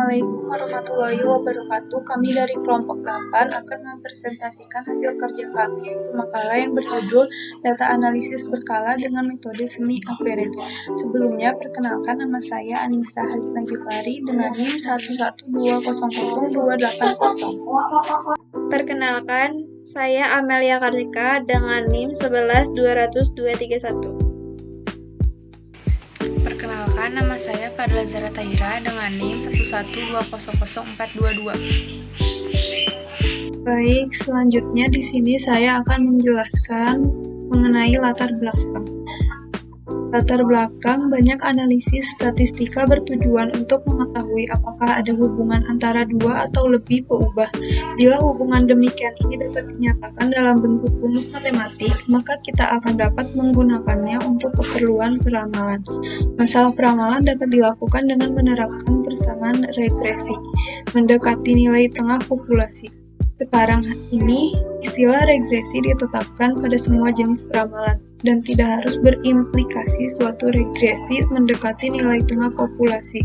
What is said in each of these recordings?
Assalamualaikum warahmatullahi wabarakatuh. Kami dari kelompok 8 akan mempresentasikan hasil kerja kami, yaitu makalah yang berjudul Data Analisis Berkala dengan Metode Semi Average. Sebelumnya, perkenalkan, nama saya Anissa Hasnagifari dengan NIM 112000280. Perkenalkan, saya Amelia Kartika dengan NIM 112000231. Perkenalkan, nama saya Fadla Zara Tahira dengan NIM 112000422. Baik, selanjutnya di sini saya akan menjelaskan mengenai latar belakang. Latar belakang banyak analisis statistika bertujuan untuk mengetahui apakah ada hubungan antara dua atau lebih peubah. Bila hubungan demikian ini dapat dinyatakan dalam bentuk rumus matematik, maka kita akan dapat menggunakannya untuk keperluan peramalan. Masalah peramalan dapat dilakukan dengan menerapkan persamaan regresi, mendekati nilai tengah populasi. Sekarang ini, istilah regresi ditetapkan pada semua jenis peramalan, dan tidak harus berimplikasi suatu regresi mendekati nilai tengah populasi.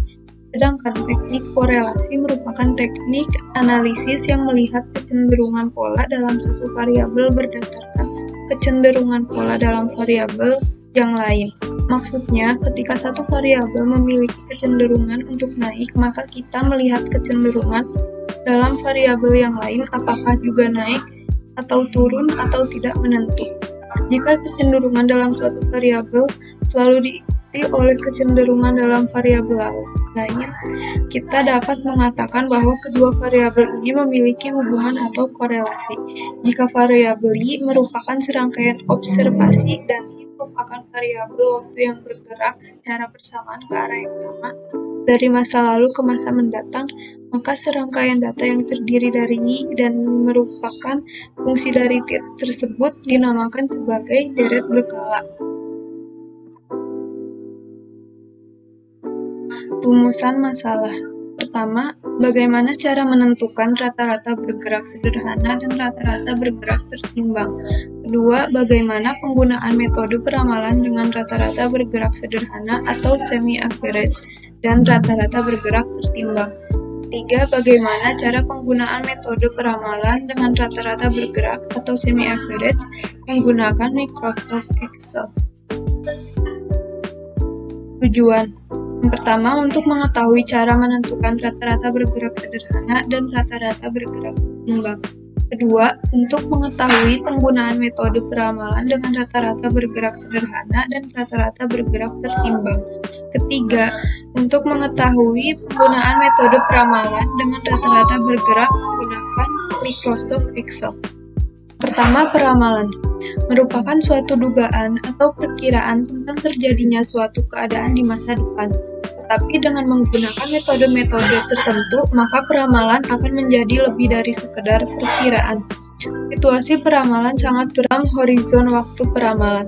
Sedangkan teknik korelasi merupakan teknik analisis yang melihat kecenderungan pola dalam satu variabel berdasarkan kecenderungan pola dalam variabel yang lain. Maksudnya, ketika satu variabel memiliki kecenderungan untuk naik, maka kita melihat kecenderungan dalam variabel yang lain apakah juga naik atau turun atau tidak menentu. Jika kecenderungan dalam suatu variabel selalu diikuti oleh kecenderungan dalam variabel lain, kita dapat mengatakan bahwa kedua variabel ini memiliki hubungan atau korelasi. Jika variabel Y merupakan serangkaian observasi dan Y merupakan variabel waktu yang bergerak secara bersamaan ke arah yang sama dari masa lalu ke masa mendatang, maka serangkaian data yang terdiri dari Y dan merupakan fungsi dari T tersebut dinamakan sebagai deret berkala. Rumusan masalah. Pertama, bagaimana cara menentukan rata-rata bergerak sederhana dan rata-rata bergerak tertimbang. Kedua, bagaimana penggunaan metode peramalan dengan rata-rata bergerak sederhana atau semi-average dan rata-rata bergerak tertimbang. Ketiga, bagaimana cara penggunaan metode peramalan dengan rata-rata bergerak atau semi-average menggunakan Microsoft Excel. Tujuan. Yang pertama, untuk mengetahui cara menentukan rata-rata bergerak sederhana dan rata-rata bergerak tertimbang. Kedua, untuk mengetahui penggunaan metode peramalan dengan rata-rata bergerak sederhana dan rata-rata bergerak tertimbang. Ketiga, untuk mengetahui penggunaan metode peramalan dengan rata-rata bergerak menggunakan Microsoft Excel. Pertama, peramalan merupakan suatu dugaan atau perkiraan tentang terjadinya suatu keadaan di masa depan. Tetapi dengan menggunakan metode-metode tertentu, maka peramalan akan menjadi lebih dari sekedar perkiraan. Situasi peramalan sangat dalam horizon waktu peramalan.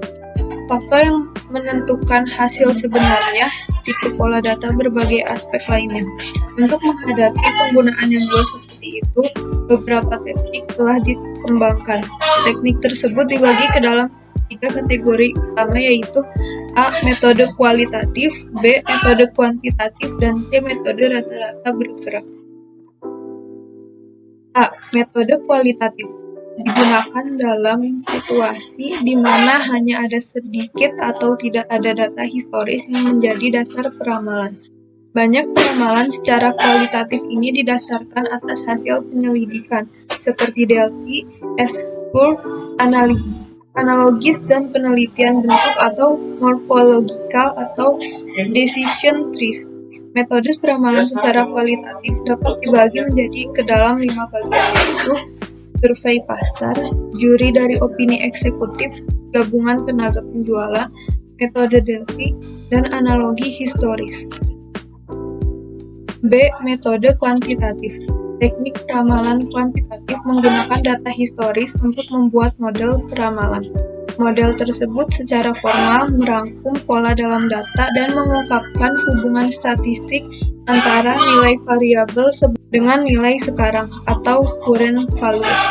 Faktor yang menentukan hasil sebenarnya, tipe pola data berbagai aspek lainnya. Untuk menghadapi penggunaan yang luas seperti itu, beberapa teknik telah dikembangkan. Teknik tersebut dibagi ke dalam 3 kategori utama, yaitu A. Metode kualitatif, B. Metode kuantitatif, dan C. Metode rata-rata bergerak. A. Metode kualitatif digunakan dalam situasi di mana hanya ada sedikit atau tidak ada data historis yang menjadi dasar peramalan. Banyak peramalan secara kualitatif ini didasarkan atas hasil penyelidikan, seperti Delphi, S-curve, analogis, dan penelitian bentuk atau morphological atau decision trees. Metode peramalan secara kualitatif dapat dibagi menjadi ke dalam 5 bagian, yaitu survei pasar, juri dari opini eksekutif, gabungan tenaga penjualan, metode Delphi, dan analogi historis. B. Metode kuantitatif. Teknik peramalan kuantitatif menggunakan data historis untuk membuat model peramalan. Model tersebut secara formal merangkum pola dalam data dan mengungkapkan hubungan statistik antara nilai variabel dengan nilai sekarang atau current values.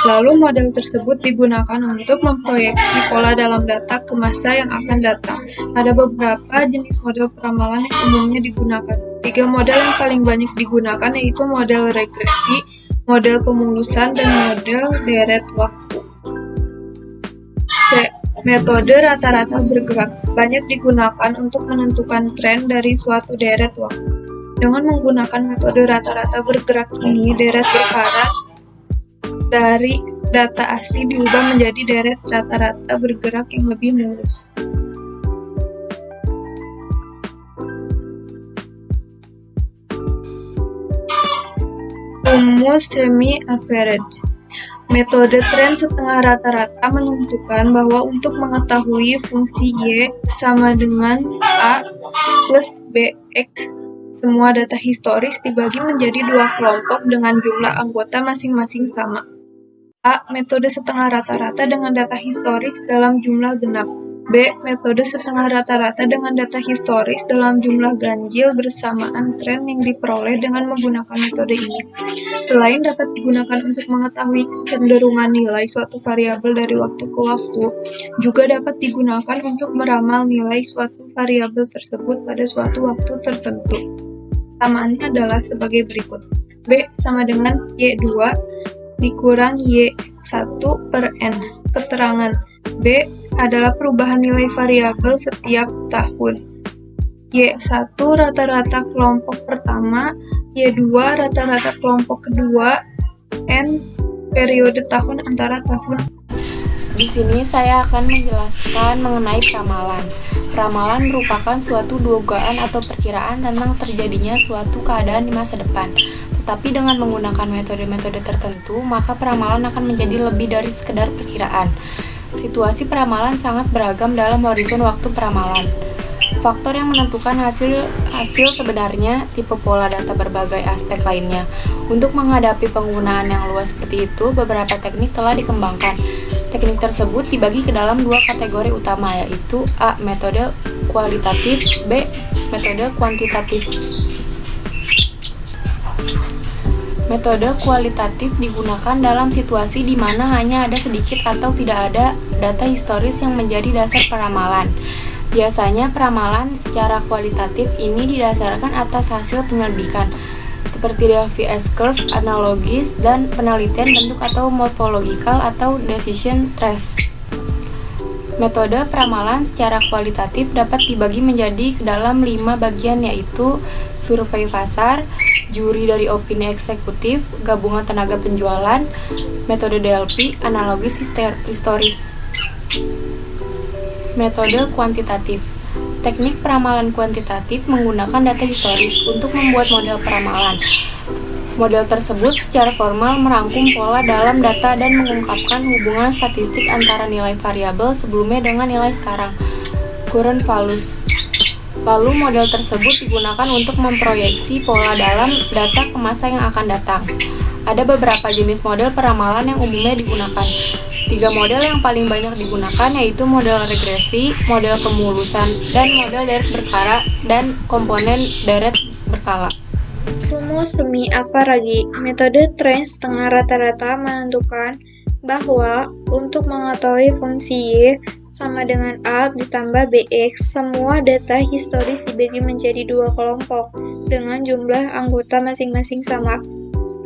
Lalu model tersebut digunakan untuk memproyeksi pola dalam data ke masa yang akan datang. Ada beberapa jenis model peramalan yang umumnya digunakan. 3 model yang paling banyak digunakan yaitu model regresi, model pemulusan, dan model deret waktu. C. Metode rata-rata bergerak banyak digunakan untuk menentukan tren dari suatu deret waktu. Dengan menggunakan metode rata-rata bergerak ini, deret perkara dari data asli diubah menjadi deret rata-rata bergerak yang lebih mulus. Rumus semi-average. Metode tren setengah rata-rata menentukan bahwa untuk mengetahui fungsi Y sama dengan A plus BX, semua data historis dibagi menjadi 2 kelompok dengan jumlah anggota masing-masing sama. A. Metode setengah rata-rata dengan data historis dalam jumlah genap. B. Metode setengah rata-rata dengan data historis dalam jumlah ganjil bersamaan tren yang diperoleh dengan menggunakan metode ini. Selain dapat digunakan untuk mengetahui kecenderungan nilai suatu variabel dari waktu ke waktu, juga dapat digunakan untuk meramal nilai suatu variabel tersebut pada suatu waktu tertentu. Samaannya adalah sebagai berikut. B sama dengan Y2 dikurang Y1 per N. Keterangan B adalah perubahan nilai variabel setiap tahun. Y1 rata-rata kelompok pertama, Y2 rata-rata kelompok kedua, N periode tahun antara tahun. Di sini saya akan menjelaskan mengenai pramalan. Pramalan merupakan suatu dugaan atau perkiraan tentang terjadinya suatu keadaan di masa depan. Tetapi dengan menggunakan metode-metode tertentu, maka pramalan akan menjadi lebih dari sekedar perkiraan. Situasi pramalan sangat beragam dalam horizon waktu pramalan. Faktor yang menentukan hasil sebenarnya tipe pola data berbagai aspek lainnya. Untuk menghadapi penggunaan yang luas seperti itu, beberapa teknik telah dikembangkan. Teknik tersebut dibagi ke dalam 2 kategori utama, yaitu A. Metode kualitatif, B. Metode kuantitatif. Metode kualitatif digunakan dalam situasi di mana hanya ada sedikit atau tidak ada data historis yang menjadi dasar peramalan. Biasanya peramalan secara kualitatif ini didasarkan atas hasil penyelidikan, seperti Delphi S-curve, analogis, dan penelitian bentuk atau morphological atau decision trees. Metode peramalan secara kualitatif dapat dibagi menjadi ke dalam 5 bagian, yaitu survei pasar, juri dari opini eksekutif, gabungan tenaga penjualan, metode Delphi, analogis historis. Metode kuantitatif. Teknik peramalan kuantitatif menggunakan data historis untuk membuat model peramalan. Model tersebut secara formal merangkum pola dalam data dan mengungkapkan hubungan statistik antara nilai variabel sebelumnya dengan nilai sekarang, current values. Lalu model tersebut digunakan untuk memproyeksi pola dalam data ke masa yang akan datang. Ada beberapa jenis model peramalan yang umumnya digunakan. 3 model yang paling banyak digunakan yaitu model regresi, model pemulusan, dan model deret berkala dan komponen deret berkala. Rumus semi-average. Metode tren setengah rata-rata menentukan bahwa untuk mengetahui fungsi Y sama dengan A ditambah BX, semua data historis dibagi menjadi 2 kelompok dengan jumlah anggota masing-masing sama.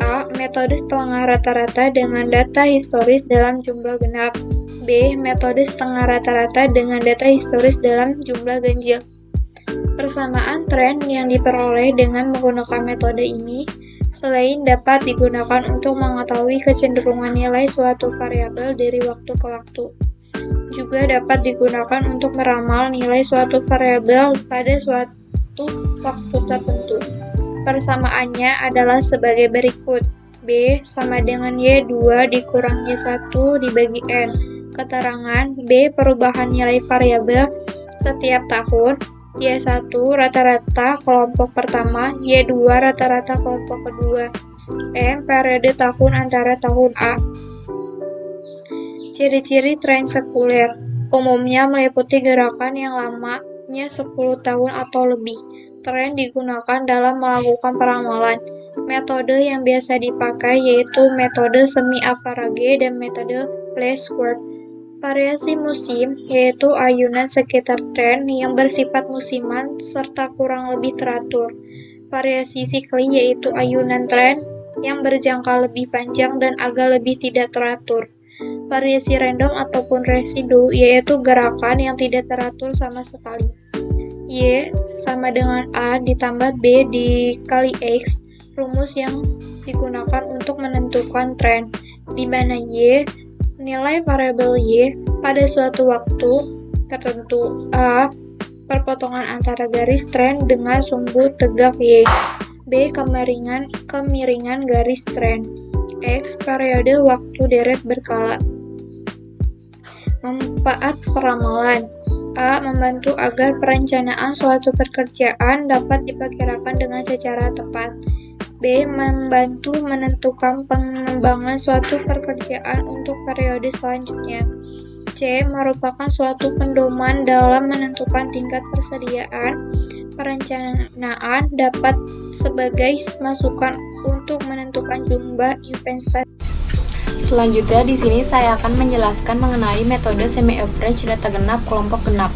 A. Metode setengah rata-rata dengan data historis dalam jumlah genap. B. Metode setengah rata-rata dengan data historis dalam jumlah ganjil. Persamaan tren yang diperoleh dengan menggunakan metode ini selain dapat digunakan untuk mengetahui kecenderungan nilai suatu variabel dari waktu ke waktu, juga dapat digunakan untuk meramal nilai suatu variabel pada suatu waktu tertentu. Persamaannya adalah sebagai berikut. B sama dengan Y2 dikurang Y1 dibagi N. Keterangan B perubahan nilai variabel setiap tahun. Y1 rata-rata kelompok pertama, Y2 rata-rata kelompok kedua. N periode tahun antara tahun A. Ciri-ciri tren sekuler umumnya meliputi gerakan yang lamanya 10 tahun atau lebih. Tren digunakan dalam melakukan peramalan. Metode yang biasa dipakai yaitu metode semi-avarage dan metode flashcurve. Variasi musim yaitu ayunan sekitar tren yang bersifat musiman serta kurang lebih teratur. Variasi sikli yaitu ayunan tren yang berjangka lebih panjang dan agak lebih tidak teratur. Variasi random ataupun residu yaitu gerakan yang tidak teratur sama sekali. Y sama dengan A ditambah B dikali X, rumus yang digunakan untuk menentukan tren, di mana Y, nilai variabel Y pada suatu waktu tertentu. A, perpotongan antara garis tren dengan sumbu tegak Y. B, kemiringan garis tren. X, periode waktu deret berkala. Manfaat peramalan. A. Membantu agar perencanaan suatu pekerjaan dapat diperkirakan dengan secara tepat. B. Membantu menentukan pengembangan suatu pekerjaan untuk periode selanjutnya. C. Merupakan suatu pedoman dalam menentukan tingkat persediaan. Perencanaan dapat sebagai masukan untuk menentukan jumlah investasi. Selanjutnya di sini saya akan menjelaskan mengenai metode semi-average data genap kelompok genap.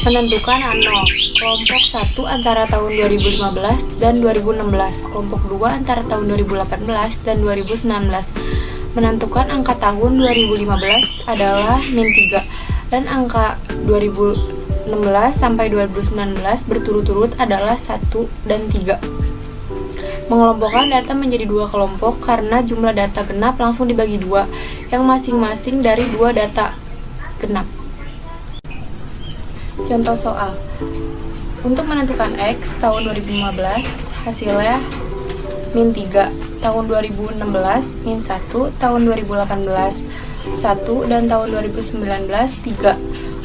Menentukan A0, kelompok 1 antara tahun 2015 dan 2016, kelompok 2 antara tahun 2018 dan 2019. Menentukan angka tahun 2015 adalah min 3 dan angka 2016 sampai 2019 berturut-turut adalah 1 dan 3. Mengelompokkan data menjadi dua kelompok karena jumlah data genap langsung dibagi dua, yang masing-masing dari dua data genap. Contoh soal. Untuk menentukan X tahun 2015, hasilnya min 3, tahun 2016 min 1, tahun 2018 1, dan tahun 2019 3.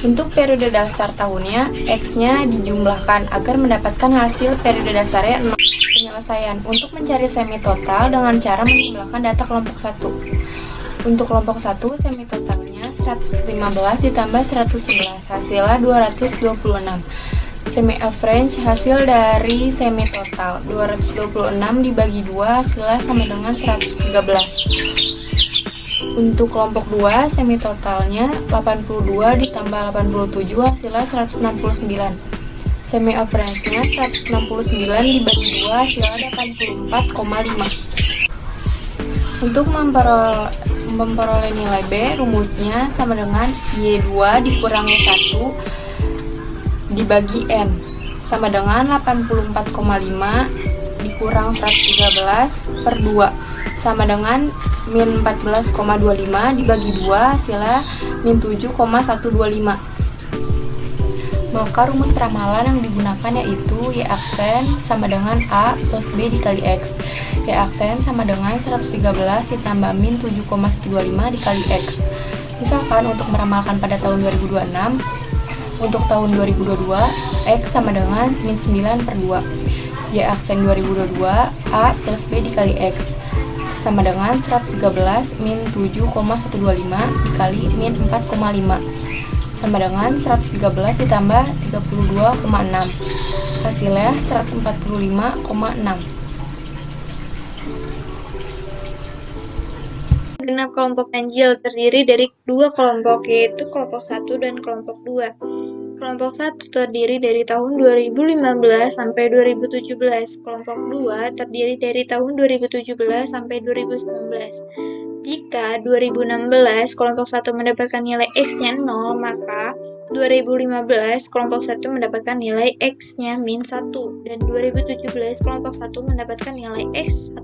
Untuk periode dasar tahunnya, X-nya dijumlahkan agar mendapatkan hasil periode dasarnya 0. Penyelesaian untuk mencari semi total dengan cara menjumlahkan data kelompok 1. Untuk kelompok 1, semi totalnya 115 ditambah 111, hasilnya 226. Semi average hasil dari semi total 226 dibagi 2 hasilnya sama dengan 113. Untuk kelompok 2, semi totalnya 82 ditambah 87 hasilnya 169. Semi average-nya 169 dibagi 2 hasilnya 84,5. Untuk memperoleh nilai B, rumusnya sama dengan Y2 dikurangi 1 dibagi N sama dengan 84,5 dikurang 113 per 2 sama dengan min 14,25 dibagi 2 hasilnya min 7,125. Maka rumus peramalan yang digunakan yaitu Y aksen sama dengan A plus B dikali X. Y aksen sama dengan 113 ditambah min 7,125 dikali X. Misalkan untuk meramalkan pada tahun 2026, untuk tahun 2022, X sama dengan min 9 per 2. Y aksen 2022, A plus B dikali X sama dengan 113 min 7,125 dikali min 4,5 sama dengan 113 ditambah 32,6, hasilnya 145,6. Genap kelompok ganjil terdiri dari dua kelompok, yaitu kelompok 1 dan kelompok 2. Kelompok 1 terdiri dari tahun 2015 sampai 2017. Kelompok 2 terdiri dari tahun 2017 sampai 2019. Jika 2016 kelompok 1 mendapatkan nilai X-nya 0, maka 2015 kelompok 1 mendapatkan nilai X-nya min 1, dan 2017 kelompok 1 mendapatkan nilai X 1.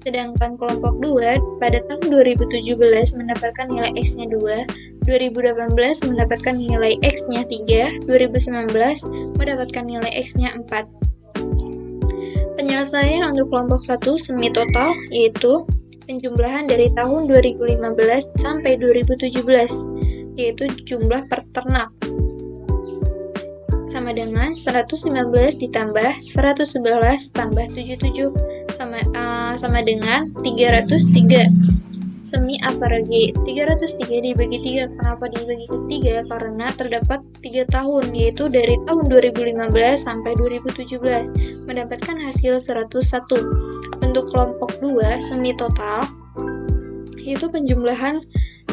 Sedangkan kelompok 2 pada tahun 2017 mendapatkan nilai X-nya 2, 2018 mendapatkan nilai X-nya 3, 2019 mendapatkan nilai X-nya 4. Penyelesaian untuk kelompok 1 semi total yaitu penjumlahan dari tahun 2015 sampai 2017, yaitu jumlah peternak, sama dengan 119 ditambah 111 tambah 77 sama dengan 303. Semi average 303 dibagi 3. Kenapa dibagi ke 3? Karena terdapat 3 tahun, yaitu dari tahun 2015 sampai 2017, mendapatkan hasil 101. Untuk kelompok 2, semi total, yaitu penjumlahan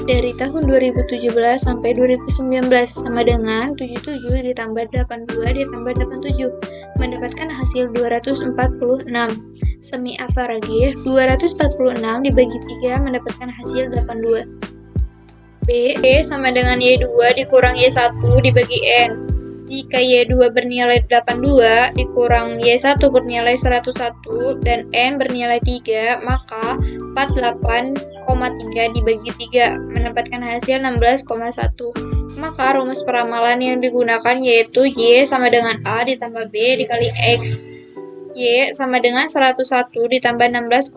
dari tahun 2017 sampai 2019 sama dengan 77 ditambah 82 ditambah 87, mendapatkan hasil 246. Semi average 246 dibagi 3 mendapatkan hasil 82. B sama dengan Y2 dikurang Y1 dibagi N. Jika Y2 bernilai 82 dikurang Y1 bernilai 101 dan N bernilai 3, maka 48,3 dibagi 3 mendapatkan hasil 16,1. Maka rumus peramalan yang digunakan yaitu Y sama dengan A ditambah B dikali X. Y sama dengan 101 ditambah 16,1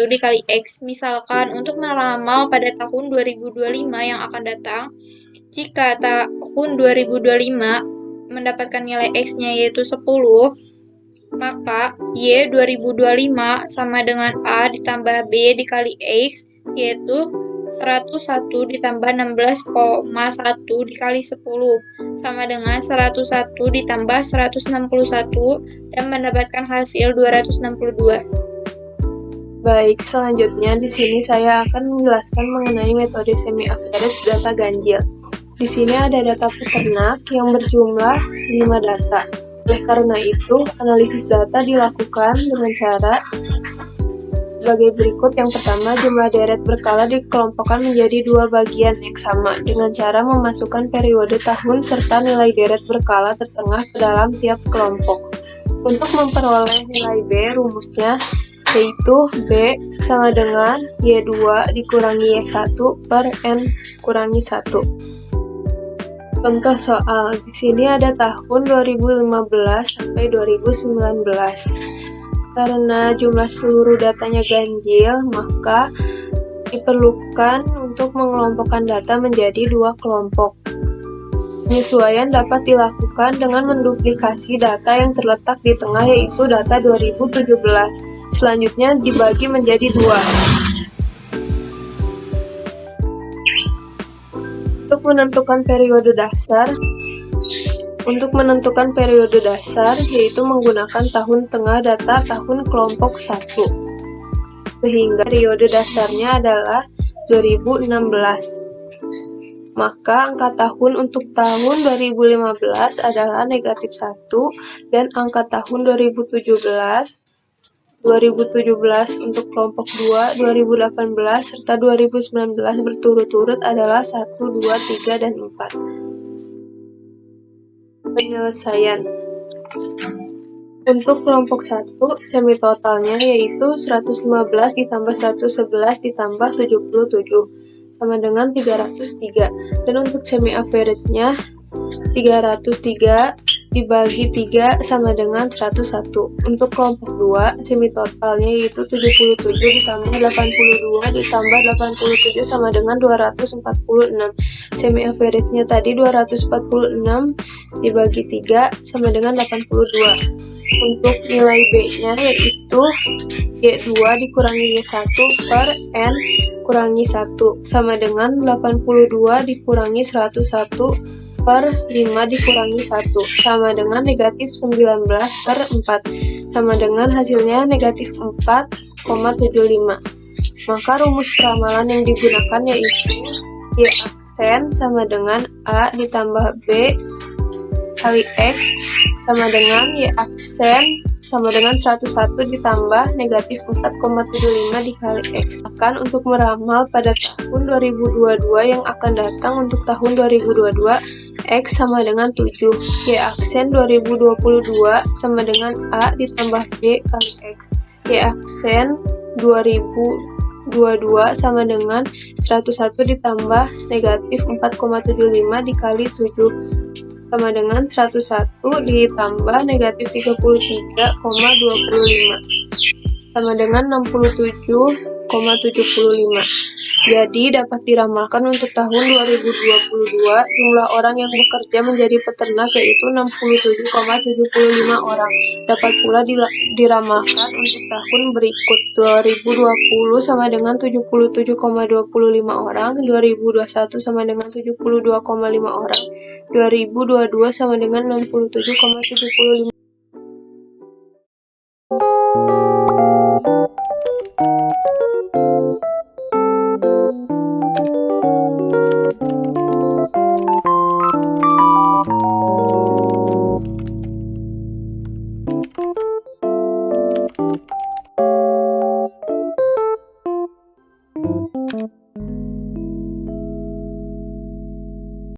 dikali X. Misalkan untuk meramal pada tahun 2025 yang akan datang, jika tahun 2025 mendapatkan nilai X-nya yaitu 10, maka Y 2025 sama dengan A ditambah B dikali X, yaitu 101 ditambah 16,1 dikali 10 sama dengan 101 ditambah 161 dan mendapatkan hasil 262. Baik, selanjutnya di sini saya akan menjelaskan mengenai metode semi average data ganjil. Di sini ada data peternak yang berjumlah 5 data. Oleh karena itu, analisis data dilakukan dengan cara sebagai berikut. Yang pertama, jumlah deret berkala dikelompokkan menjadi 2 bagian yang sama dengan cara memasukkan periode tahun serta nilai deret berkala tertengah ke dalam tiap kelompok. Untuk memperoleh nilai B, rumusnya yaitu B sama dengan Y2 dikurangi Y1 per N kurangi 1. Contoh soal, di sini ada tahun 2015 sampai 2019. Karena jumlah seluruh datanya ganjil, maka diperlukan untuk mengelompokkan data menjadi 2 kelompok. Penyesuaian dapat dilakukan dengan menduplikasi data yang terletak di tengah, yaitu data 2017. Selanjutnya dibagi menjadi 2. Untuk menentukan periode dasar, yaitu menggunakan tahun tengah data tahun kelompok 1, sehingga periode dasarnya adalah 2016. Maka angka tahun untuk tahun 2015 adalah negatif 1 dan angka tahun 2017 untuk kelompok 2, 2018, serta 2019 berturut-turut adalah 1, 2, 3, dan 4. Penyelesaian. Untuk kelompok 1, semi totalnya yaitu 115 ditambah 111 ditambah 77 sama dengan 303. Dan untuk semi average-nya 303 dibagi 3 sama dengan 101. Untuk kelompok 2, semi totalnya yaitu 77 ditambah 82 ditambah 87 sama dengan 246. Semi average-nya tadi 246 dibagi 3 sama dengan 82. Untuk nilai B-nya yaitu Y2 dikurangi Y1 per N kurangi 1 sama dengan 82 dikurangi 101 per 5 dikurangi 1 sama dengan negatif 19 per 4 sama dengan hasilnya negatif 4,75. Maka rumus peramalan yang digunakan yaitu Y aksen sama dengan A ditambah B kali X sama dengan Y aksen sama dengan 101 ditambah negatif 4,75 dikali X. Akan untuk meramal pada tahun 2022 yang akan datang, untuk tahun 2022 X sama dengan 7, Y aksen 2022 sama dengan A ditambah B kali X, Y aksen 2022 sama dengan 101 ditambah negatif 4,75 dikali 7 sama dengan 101 ditambah negatif 33,25 sama dengan 67,5 Jadi, dapat diramalkan untuk tahun 2022, jumlah orang yang bekerja menjadi peternak yaitu 67,75 orang. Dapat pula diramalkan untuk tahun berikut, 2020 sama dengan 77,25 orang, 2021 sama dengan 72,5 orang, 2022 sama dengan 67,75.